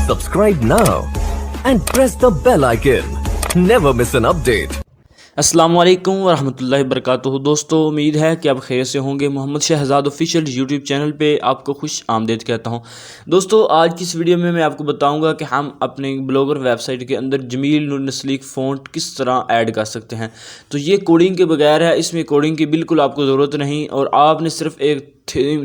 Subscribe now and press the bell icon. Never miss an update. अस्सलामु अलैकुम वरहमतुल्लाहि वबरकातुहू। दोस्तों, उम्मीद है कि आप खैर से होंगे। Mohammad Shahzad official YouTube channel पे आपको खुश आमदीद कहता हूँ। दोस्तों, आज की इस वीडियो में मैं आपको बताऊंगा कि हम अपने ब्लॉगर वेबसाइट के अंदर जमील नूर नस्लीक फ़ॉन्ट किस तरह ऐड कर सकते हैं। तो ये कोडिंग के बगैर है, इसमें कोडिंग की बिल्कुल आपको ज़रूरत नहीं, और आपने सिर्फ एक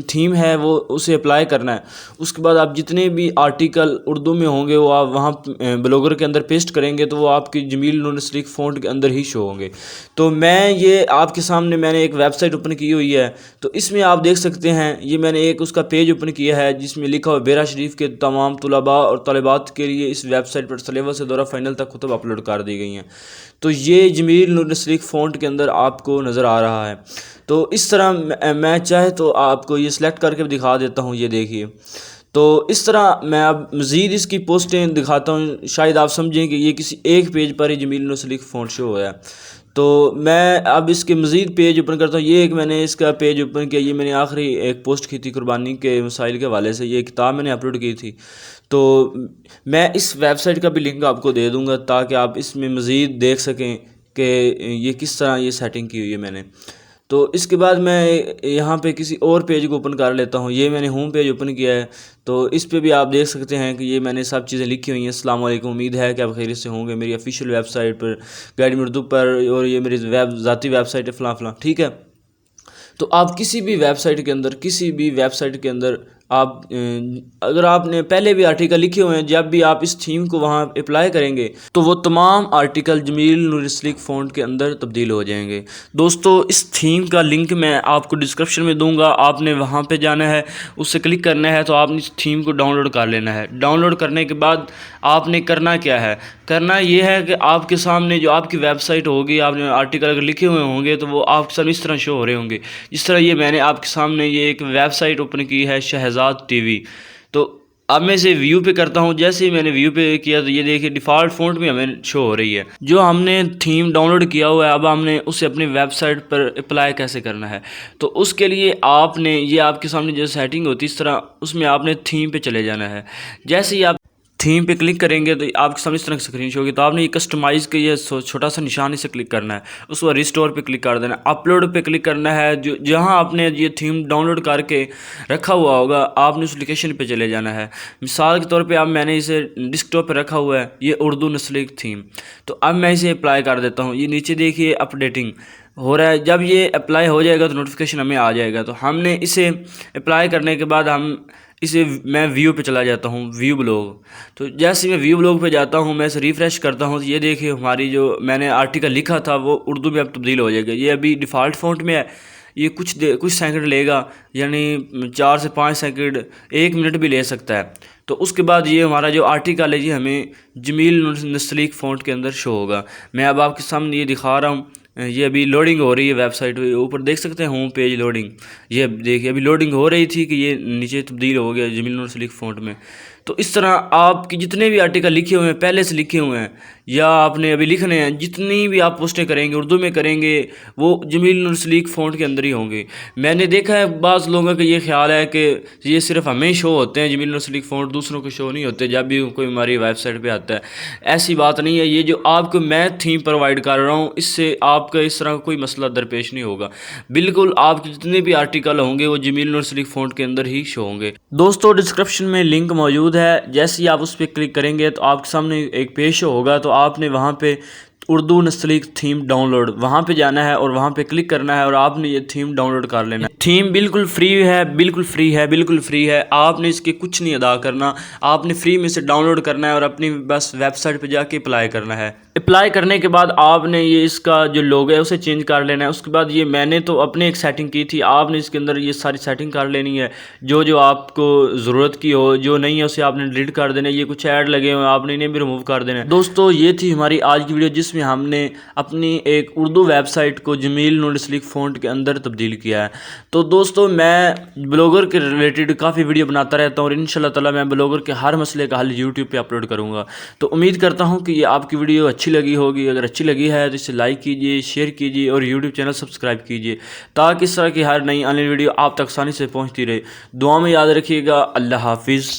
थीम है वो उसे अप्लाई करना है। उसके बाद आप जितने भी आर्टिकल उर्दू में होंगे वो आप वहाँ ब्लॉगर के अंदर पेस्ट करेंगे तो वो आपकी जमील नूर नस्लीक फ़ॉन्ट के अंदर ही शो होंगे। तो मैं ये आपके सामने मैंने एक वेबसाइट ओपन की हुई है, तो इसमें आप देख सकते हैं ये मैंने एक उसका पेज ओपन किया है जिसमें लिखा हुआ बेरा शरीफ के तमाम तलबा और तलबात के लिए इस वेबसाइट पर सिलेबस से दौरा फाइनल तक कुतुब अपलोड कर दी गई हैं। तो ये जमील नूर नस्लीक फ़ॉन्ट के अंदर आपको नज़र आ रहा है। तो इस तरह मैं चाहे तो आपको ये सिलेक्ट करके दिखा देता हूँ। ये देखिए, तो इस तरह मैं अब मज़ीद इसकी पोस्टें दिखाता हूँ, शायद आप समझें कि ये किसी एक पेज पर ही जमील नूर नस्लीक फ़ॉन्ट शो हो है। तो मैं अब इसके मज़ीद पेज ओपन करता हूँ। ये एक मैंने इसका पेज ओपन किया, ये मैंने आखिरी एक पोस्ट की थी कुर्बानी के मसाइल के हवाले से, ये किताब मैंने अपलोड की थी। तो मैं इस वेबसाइट का भी लिंक आपको दे दूँगा ताकि आप इसमें मज़ीद देख सकें कि ये किस तरह ये सेटिंग की हुई है मैंने। तो इसके बाद मैं यहाँ पे किसी और पेज को ओपन कर लेता हूँ। ये मैंने होम पेज ओपन किया है, तो इस पे भी आप देख सकते हैं कि ये मैंने सब चीज़ें लिखी हुई हैं। अस्सलाम वालेकुम, उम्मीद है कि आप खैरियत से होंगे। मेरी ऑफिशियल वेबसाइट पर गाइड उर्दू पर, और ये मेरी ज़ाती वेबसाइट है फ़लाँ फ़लाँ, ठीक है। तो आप किसी भी वेबसाइट के अंदर आप अगर आपने पहले भी आर्टिकल लिखे हुए हैं, जब भी आप इस थीम को वहाँ अप्लाई करेंगे तो वो तमाम आर्टिकल जमील नूर नस्लीक फ़ॉन्ट के अंदर तब्दील हो जाएंगे। दोस्तों, इस थीम का लिंक मैं आपको डिस्क्रिप्शन में दूंगा, आपने वहाँ पे जाना है, उससे क्लिक करना है, तो आपने इस थीम को डाउनलोड कर लेना है। डाउनलोड करने के बाद आपने करना क्या है, करना ये है कि आपके सामने जो आपकी वेबसाइट होगी, आपने आर्टिकल अगर लिखे हुए होंगे तो वो आपके सामने इस तरह शो हो रहे होंगे। जिस तरह ये मैंने आपके सामने ये एक वेबसाइट ओपन की है, शहजाद टीवी। तो अब मैं इसे व्यू पे करता हूँ। जैसे ही मैंने व्यू पे किया तो ये देखिए डिफ़ॉल्ट फ़ॉन्ट में हमें शो हो रही है जो हमने थीम डाउनलोड किया हुआ है। अब हमने उसे अपनी वेबसाइट पर अप्लाई कैसे करना है, तो उसके लिए आपने ये आपके सामने जो सेटिंग होती है इस तरह, उसमें आपने थीम पे चले जाना है। जैसे ही आप थीम पे क्लिक करेंगे तो आपके सामने इस तरह की स्क्रीन शो होगी। तो आपने ये कस्टमाइज़ के ये छोटा सा निशान इसे क्लिक करना है, उस पर रिस्टोर पे क्लिक कर देना है, अपलोड पे क्लिक करना है। जो जहां आपने ये थीम डाउनलोड करके रखा हुआ होगा आपने उस लोकेशन पे चले जाना है। मिसाल के तौर पे अब मैंने इसे डेस्कटॉप पे रखा हुआ है, ये उर्दू नस्लीक थीम। तो अब मैं इसे अप्लाई कर देता हूँ। ये नीचे देखिए अपडेटिंग हो रहा है। जब ये अप्लाई हो जाएगा तो नोटिफिकेशन हमें आ जाएगा। तो हमने इसे अप्लाई करने के बाद मैं व्यू पे चला जाता हूँ, व्यू ब्लॉग। तो जैसे मैं व्यू ब्लॉग पे जाता हूँ, मैं इसे रिफ़्रेश करता हूँ, तो ये देखिए हमारी जो मैंने आर्टिकल लिखा था वो उर्दू में अब तब्दील हो जाएगा। ये अभी डिफ़ॉल्ट फ़ॉन्ट में है, ये कुछ सेकंड लेगा, यानी 4 से 5 सेकंड, 1 मिनट भी ले सकता है। तो उसके बाद ये हमारा जो आर्टिकल है ये हमें जमील नस्लीक फ़ॉन्ट के अंदर शो होगा। मैं अब आपके सामने ये दिखा रहा हूँ। ये अभी लोडिंग हो रही है वेबसाइट, ऊपर देख सकते हैं होम पेज लोडिंग। ये देखिए अभी लोडिंग हो रही थी कि ये नीचे तब्दील हो गया जमील नूर नस्लीक फ़ॉन्ट में। तो इस तरह आपकी जितने भी आर्टिकल लिखे हुए हैं, पहले से लिखे हुए हैं या आपने अभी लिखने हैं, जितनी भी आप पोस्टें करेंगे उर्दू में करेंगे वो जमील नूर नस्लीक फ़ॉन्ट के अंदर ही होंगे। मैंने देखा है बाज़ लोगों का ये ख्याल है कि ये सिर्फ हमें शो होते हैं जमील नूर नस्लीक फ़ॉन्ट, दूसरों को शो नहीं होते जब भी कोई हमारी वेबसाइट पर आता है। ऐसी बात नहीं है। ये जो आपको मैं थीम प्रोवाइड कर रहा हूँ इससे आपका इस तरह कोई मसला दरपेश नहीं होगा। बिल्कुल आपके जितने भी आर्टिकल होंगे वो जमील नूर नस्लीक फ़ॉन्ट के अंदर ही शो होंगे। दोस्तों, डिस्क्रिप्शन में लिंक मौजूद है, जैसे ही आप उस पर क्लिक करेंगे तो आपके सामने एक पेज शो होगा। तो आपने वहाँ पे उर्दू नस्लीक थीम डाउनलोड वहाँ पे जाना है और वहाँ पे क्लिक करना है और आपने ये थीम डाउनलोड कर लेना है। थीम बिल्कुल फ्री है, बिल्कुल फ्री है। आपने इसके कुछ नहीं अदा करना, आपने फ्री में से डाउनलोड करना है और अपनी बस वेबसाइट पे जाके अप्लाई करना है। अप्लाई करने के बाद आपने ये इसका जो लोगो है उसे चेंज कर लेना है। उसके बाद ये मैंने तो अपने एक सेटिंग की थी, आपने इसके अंदर ये सारी सेटिंग कर लेनी है। जो आपको ज़रूरत की हो, जो नहीं है उसे आपने डिलीट कर देना है। ये कुछ ऐड लगे हुए हैं आपने इन्हें भी रिमूव कर देना है। दोस्तों, ये थी हमारी आज की वीडियो जिसमें हमने अपनी एक उर्दू वेबसाइट को जमील नूर नस्लीक फ़ॉन्ट के अंदर तब्दील किया है। तो दोस्तों, मैं ब्लॉगर के रिलेटेड काफ़ी वीडियो बनाता रहता हूँ और इंशाल्लाह ताला मैं ब्लॉगर के हर मसले का हल यूट्यूब पे अपलोड करूँगा। तो उम्मीद करता हूँ कि ये आपकी वीडियो अच्छी लगी होगी। अगर अच्छी लगी है तो इसे लाइक कीजिए, शेयर कीजिए और यूट्यूब चैनल सब्सक्राइब कीजिए ताकि इस तरह की हर नई ऑनलाइन वीडियो आप तक आसानी से पहुँचती रहे। दुआ में याद रखिएगा। अल्लाह हाफिज़।